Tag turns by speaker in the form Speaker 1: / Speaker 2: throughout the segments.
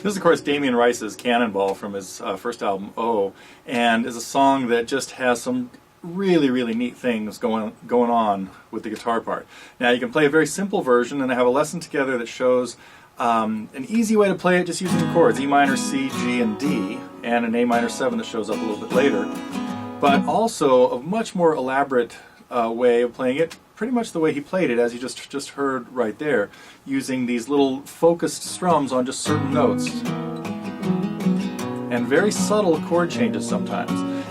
Speaker 1: This is, of course, Damien Rice's Cannonball from his first album, Oh, and is a song that just has some really, really neat things going on with the guitar part. Now, you can play a very simple version, and I have a lesson together that shows an easy way to play it just using the chords, E minor, C, G, and D, and an A minor 7 that shows up a little bit later, but also a much more elaborate way of playing it, pretty much the way he played it, as you just heard right there, using these little focused strums on just certain notes. And very subtle chord changes sometimes.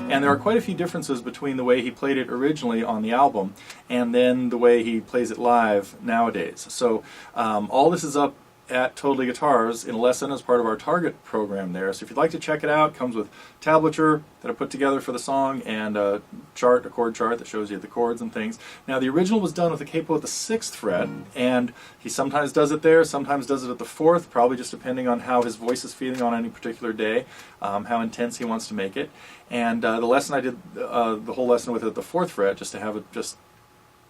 Speaker 1: And there are quite a few differences between the way he played it originally on the album and then the way he plays it live nowadays. So all this is up at Totally Guitars in a lesson as part of our Target program there. So if you'd like to check it out, it comes with tablature that I put together for the song and a chart, a chord chart that shows you the chords and things. Now the original was done with a capo at the 6th fret, and he sometimes does it there, sometimes does it at the 4th, probably just depending on how his voice is feeling on any particular day, how intense he wants to make it. And the lesson I did, the whole lesson with it at the 4th fret, just to have it, just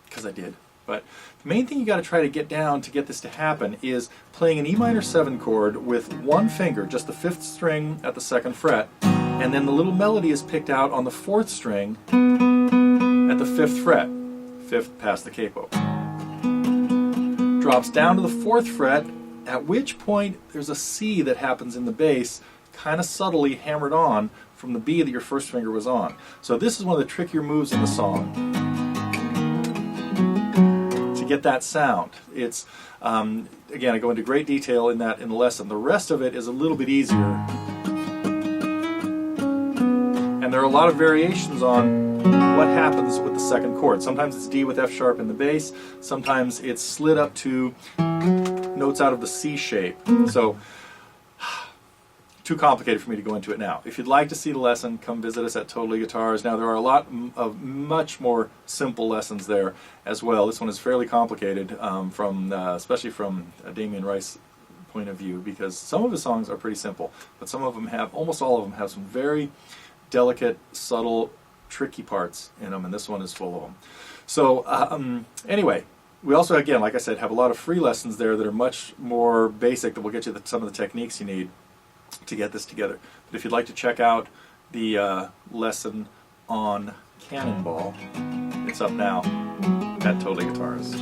Speaker 1: because I did. But the main thing you got to try to get down to get this to happen is playing an E minor 7 chord with one finger, just the 5th string at the 2nd fret, and then the little melody is picked out on the 4th string at the 5th fret, 5th past the capo. Drops down to the 4th fret, at which point there's a C that happens in the bass, kind of subtly hammered on from the B that your first finger was on. So this is one of the trickier moves in the song. Get that sound. It's again, I go into great detail in that in the lesson. The rest of it is a little bit easier, and there are a lot of variations on what happens with the 2nd chord. Sometimes it's D with F sharp in the bass, sometimes it's slid up to notes out of the C shape. So too complicated for me to go into it now. If you'd like to see the lesson, come visit us at Totally Guitars. Now there are a lot of much more simple lessons there as well. This one is fairly complicated, especially from a Damien Rice point of view, because some of his songs are pretty simple, but some of them have, almost all of them have some very delicate, subtle, tricky parts in them, and this one is full of them. So anyway, we also, again, like I said, have a lot of free lessons there that are much more basic, that will get you some of the techniques you need to get this together. But if you'd like to check out the lesson on Cannonball, it's up now at Totally Guitars.